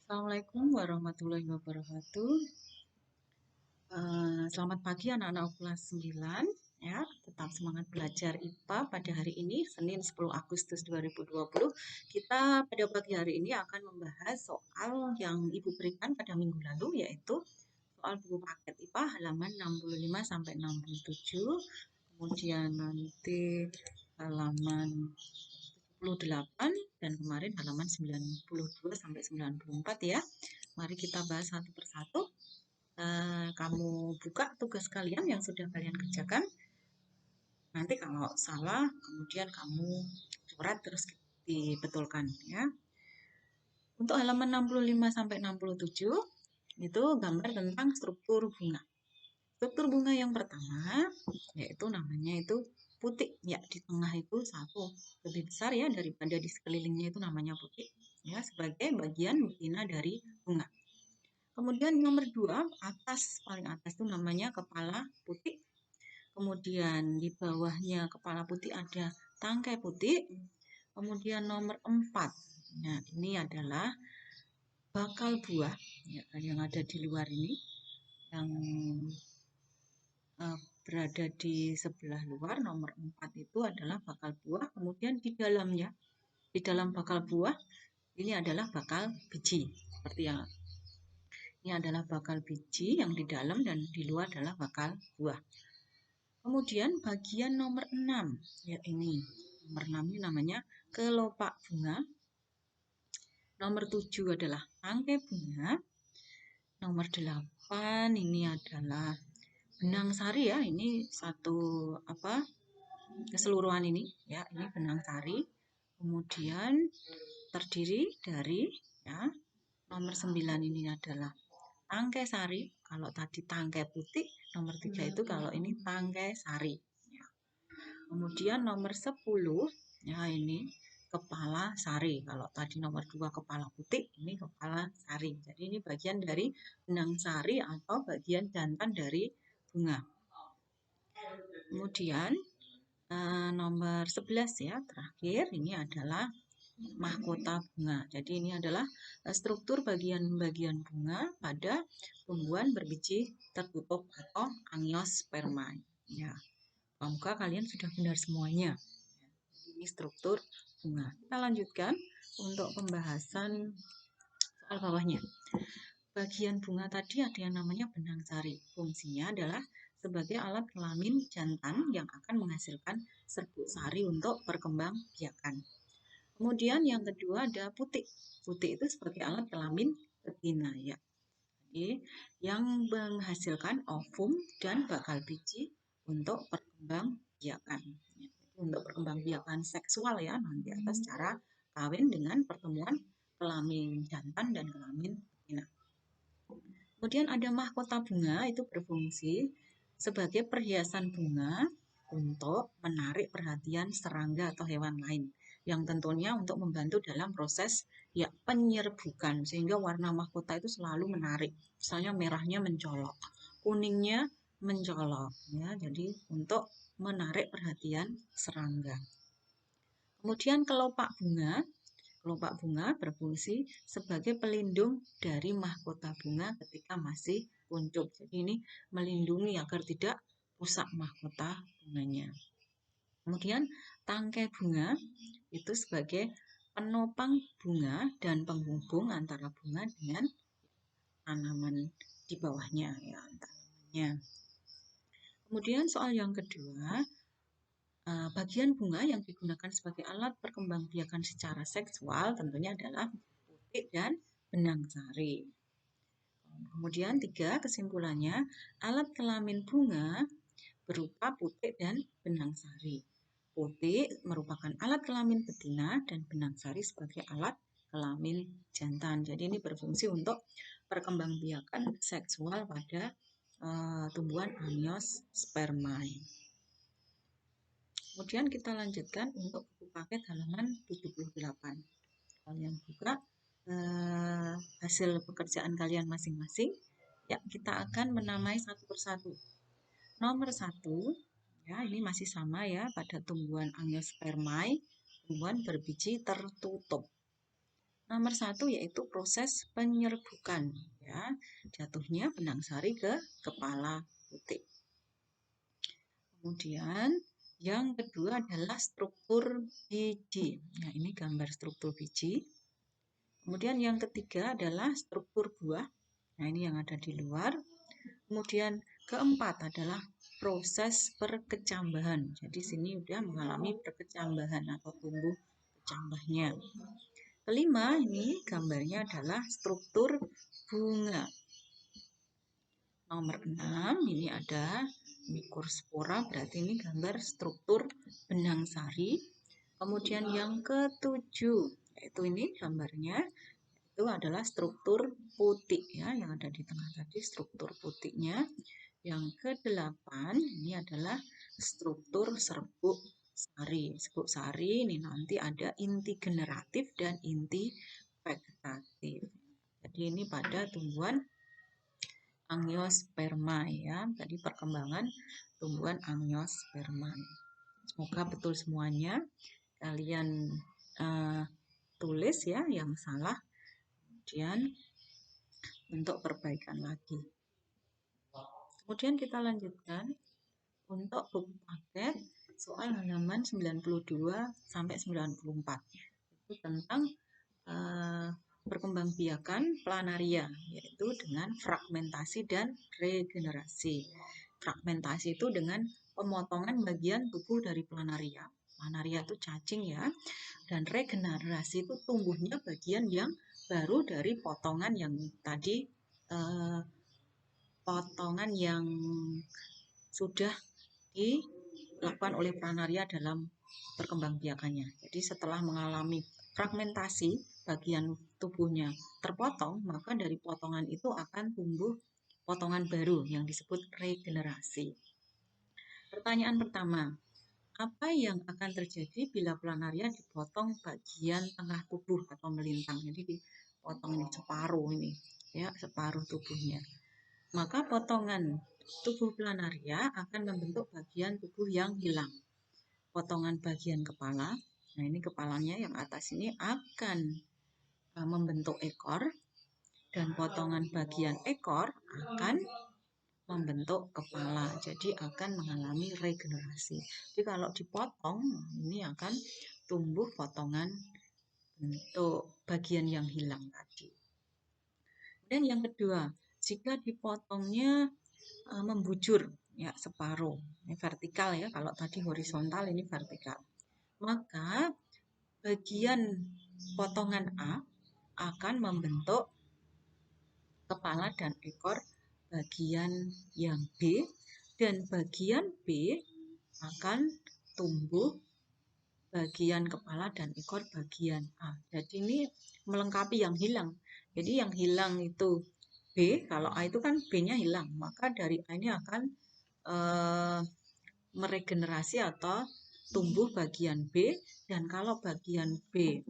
Assalamualaikum warahmatullahi wabarakatuh. Selamat pagi anak-anak kelas 9. Ya, tetap semangat belajar IPA pada hari ini, Senin 10 Agustus 2020. Kita pada pagi hari ini akan membahas soal yang Ibu berikan pada minggu lalu, yaitu soal buku paket IPA halaman 65 sampai 67. Kemudian nanti halaman 78 dan kemarin halaman 92 sampai 94 ya. Mari kita bahas satu persatu. Kamu buka tugas kalian yang sudah kalian kerjakan. Nanti kalau salah, kemudian kamu coret terus dibetulkan ya. Untuk halaman 65 sampai 67 itu gambar tentang struktur bunga. Struktur bunga yang pertama yaitu namanya itu putik ya, di tengah itu satu lebih besar ya daripada di sekelilingnya, itu namanya putik ya, sebagai bagian betina dari bunga. Kemudian nomor 2, paling atas itu namanya kepala putih. Kemudian di bawahnya kepala putih ada tangkai putih. Kemudian nomor 4, nah ini adalah bakal buah ya, yang ada di luar ini, yang berada di sebelah luar. Nomor 4 itu adalah bakal buah. Kemudian di dalamnya, di dalam bakal buah ini adalah bakal biji. Seperti yang ini adalah bakal biji yang di dalam, dan di luar adalah bakal buah. Kemudian bagian nomor 6, ya ini. Nomor 6 ini namanya kelopak bunga. Nomor 7 adalah tangkai bunga. Nomor 8 ini adalah benang sari ya. Ini satu keseluruhan ini ya, ini benang sari. Kemudian terdiri dari ya, nomor 9 ini adalah tangkai sari. Kalau tadi tangkai putih, nomor 3 itu kalau ini tangkai sari. Ya. Kemudian nomor 10, ya ini kepala sari. Kalau tadi nomor 2 kepala putih, ini kepala sari. Jadi ini bagian dari benang sari atau bagian jantan dari bunga. Kemudian nomor 11 ya, terakhir ini adalah mahkota bunga. Jadi ini adalah struktur bagian-bagian bunga pada tumbuhan berbiji tertutup atau angiosperma. Ya, semoga kalian sudah benar semuanya. Ini struktur bunga. Kita lanjutkan untuk pembahasan soal bawahnya. Bagian bunga tadi ada yang namanya benang sari. Fungsinya adalah sebagai alat kelamin jantan yang akan menghasilkan serbuk sari untuk perkembangbiakan. Kemudian yang kedua ada putik. Putik itu sebagai alat kelamin betina ya. Jadi yang menghasilkan ovum dan bakal biji untuk perkembangbiakan. Untuk perkembangbiakan seksual ya, nanti atas cara kawin dengan pertemuan kelamin jantan dan kelamin betina. Kemudian ada mahkota bunga, itu berfungsi sebagai perhiasan bunga untuk menarik perhatian serangga atau hewan lain, yang tentunya untuk membantu dalam proses ya penyerbukan, sehingga warna mahkota itu selalu menarik. Misalnya merahnya mencolok, kuningnya mencolok ya, jadi untuk menarik perhatian serangga. Kemudian kelopak bunga. Kelopak bunga berfungsi sebagai pelindung dari mahkota bunga ketika masih kuncup. Jadi ini melindungi agar tidak rusak mahkota bunganya. Kemudian tangkai bunga itu sebagai penopang bunga dan penghubung antara bunga dengan tanaman di bawahnya ya, tanamannya. Kemudian soal yang kedua, bagian bunga yang digunakan sebagai alat perkembangbiakan secara seksual tentunya adalah putik dan benang sari. Kemudian 3, kesimpulannya, alat kelamin bunga berupa putik dan benang sari. Putik merupakan alat kelamin betina dan benang sari sebagai alat kelamin jantan. Jadi ini berfungsi untuk perkembangbiakan seksual pada tumbuhan angiospermae. Kemudian kita lanjutkan untuk buku paket halaman 78. Kalian buka hasil pekerjaan kalian masing-masing. Ya, kita akan menamai satu persatu. Nomor 1, ya ini masih sama ya, pada tumbuhan angiospermae, tumbuhan berbiji tertutup. Nomor 1 yaitu proses penyerbukan, ya, jatuhnya benang sari ke kepala putik. Kemudian yang kedua adalah struktur biji. Nah, ini gambar struktur biji. Kemudian yang ketiga adalah struktur buah. Nah, ini yang ada di luar. Kemudian keempat adalah proses perkecambahan. Jadi sini udah mengalami perkecambahan atau tumbuh kecambahnya. Kelima, ini gambarnya adalah struktur bunga. Nomor 6, ini ada mikrospora, berarti ini gambar struktur benang sari. Kemudian yang ketujuh, yaitu ini gambarnya, itu adalah struktur putik, ya, yang ada di tengah tadi struktur putiknya. Yang ke-8 ini adalah struktur serbuk sari. Serbuk sari ini nanti ada inti generatif dan inti vegetatif. Jadi ini pada tumbuhan angiosperma, ya. Tadi perkembangan tumbuhan angiosperma. Semoga betul semuanya. Kalian tulis ya yang salah, kemudian untuk perbaikan lagi. Kemudian kita lanjutkan untuk buku paket soal halaman 92 sampai 94. Itu tentang perkembangbiakan planaria, yaitu dengan fragmentasi dan regenerasi. Fragmentasi itu dengan pemotongan bagian tubuh dari planaria. Planaria itu cacing, ya. Dan regenerasi itu tumbuhnya bagian yang baru dari potongan yang tadi, potongan yang sudah dilakukan oleh planaria dalam perkembangbiakannya. Jadi setelah mengalami fragmentasi, bagian tubuhnya terpotong, maka dari potongan itu akan tumbuh potongan baru yang disebut regenerasi. Pertanyaan pertama, apa yang akan terjadi bila planaria dipotong bagian tengah tubuh atau melintang? Jadi dipotong ini separuh ini, ya, separuh tubuhnya. Maka potongan tubuh planaria akan membentuk bagian tubuh yang hilang. Potongan bagian kepala, nah ini kepalanya yang atas ini akan membentuk ekor, dan potongan bagian ekor akan membentuk kepala. Jadi akan mengalami regenerasi. Jadi kalau dipotong, ini akan tumbuh potongan bentuk bagian yang hilang tadi. Dan yang kedua, jika dipotongnya membujur, ya, separuh, ini vertikal, ya, kalau tadi horizontal ini vertikal, maka bagian potongan A akan membentuk kepala dan ekor bagian yang B, dan bagian B akan tumbuh bagian kepala dan ekor bagian A. Jadi ini melengkapi yang hilang. Jadi yang hilang itu B, kalau A itu kan B-nya hilang, maka dari A ini akan meregenerasi atau tumbuh bagian B, dan kalau bagian B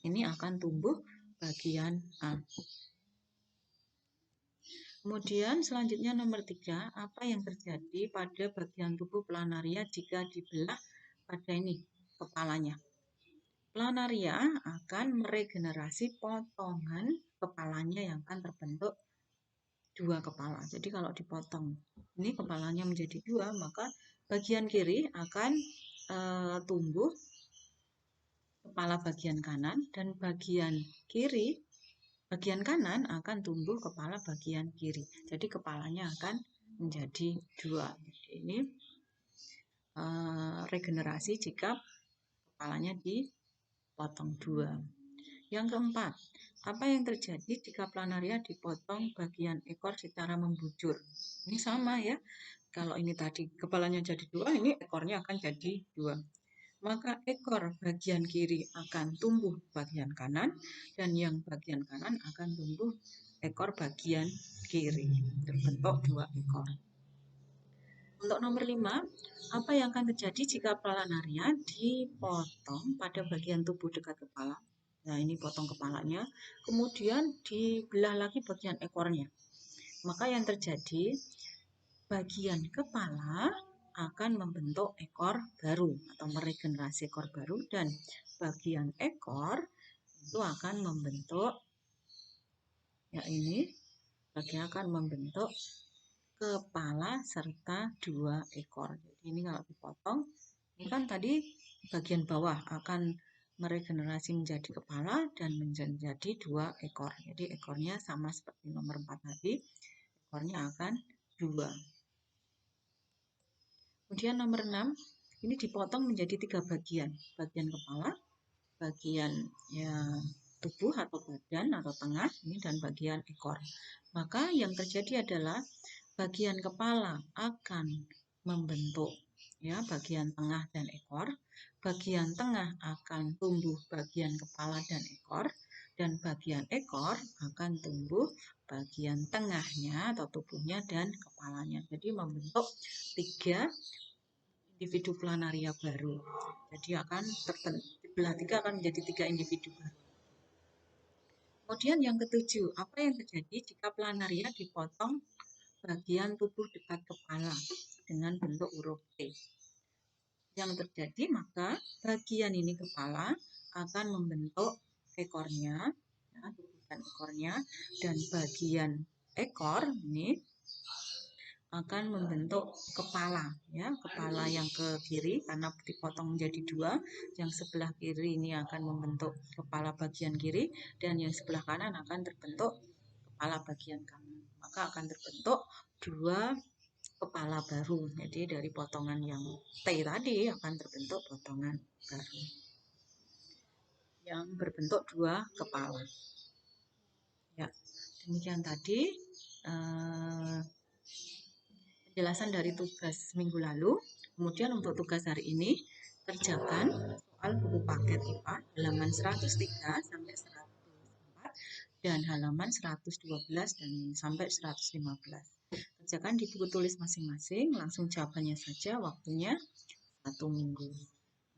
ini akan tumbuh bagian A. Kemudian selanjutnya nomor 3, apa yang terjadi pada bagian tubuh planaria jika dibelah pada ini kepalanya? Planaria akan meregenerasi potongan kepalanya yang akan terbentuk dua kepala. Jadi kalau dipotong ini kepalanya menjadi dua, maka bagian kiri akan tumbuh kepala bagian kanan, dan bagian kiri, bagian kanan akan tumbuh kepala bagian kiri. Jadi kepalanya akan menjadi dua. Jadi ini regenerasi jika kepalanya dipotong dua. Yang keempat, apa yang terjadi jika planaria dipotong bagian ekor secara membujur? Ini sama, ya. Kalau ini tadi kepalanya jadi dua, ini ekornya akan jadi dua. Maka ekor bagian kiri akan tumbuh bagian kanan, dan yang bagian kanan akan tumbuh ekor bagian kiri. Terbentuk dua ekor. Untuk nomor 5, apa yang akan terjadi jika planaria dipotong pada bagian tubuh dekat kepala? Nah, ini potong kepalanya, kemudian dibelah lagi bagian ekornya. Maka yang terjadi, bagian kepala akan membentuk ekor baru atau meregenerasi ekor baru, dan bagian ekor itu akan membentuk, ya ini bagian akan membentuk kepala serta 2 ekor. Jadi ini kalau dipotong, ini kan tadi bagian bawah akan meregenerasi menjadi kepala dan menjadi 2 ekor. Jadi ekornya sama seperti nomor 4 tadi, ekornya akan 2. Kemudian nomor 6, ini dipotong menjadi 3 bagian. Bagian kepala, bagian ya, tubuh atau badan atau tengah, ini dan bagian ekor. Maka yang terjadi adalah bagian kepala akan membentuk ya bagian tengah dan ekor, bagian tengah akan tumbuh bagian kepala dan ekor, dan bagian ekor akan tumbuh bagian tengahnya atau tubuhnya dan kepalanya. Jadi membentuk 3 individu planaria baru. Jadi akan belah 3 akan menjadi 3 individu baru. Kemudian yang ketujuh, apa yang terjadi jika planaria dipotong bagian tubuh dekat kepala dengan bentuk huruf T? Yang terjadi maka bagian ini kepala akan membentuk ekornya, ya, tubuh dan ekornya, dan bagian ekor ini akan membentuk kepala, ya, kepala yang ke kiri karena dipotong menjadi 2, yang sebelah kiri ini akan membentuk kepala bagian kiri dan yang sebelah kanan akan terbentuk kepala bagian kanan. Maka akan terbentuk 2 kepala baru. Jadi dari potongan yang T tadi akan terbentuk potongan baru yang berbentuk 2 kepala. Ya, demikian tadi penjelasan dari tugas minggu lalu. Kemudian untuk tugas hari ini, kerjakan soal buku paket IPA halaman 103 sampai 104 dan halaman 112 dan sampai 115. Kerjakan di buku tulis masing-masing, langsung jawabannya saja, waktunya 1 minggu.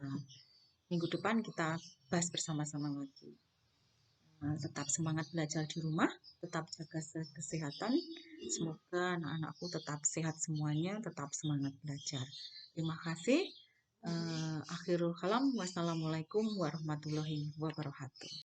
Nah, minggu depan kita bahas bersama-sama lagi. Tetap semangat belajar di rumah, tetap jaga kesehatan. Semoga anak-anakku tetap sehat semuanya, tetap semangat belajar. Terima kasih. Akhirul kalam. Wassalamualaikum warahmatullahi wabarakatuh.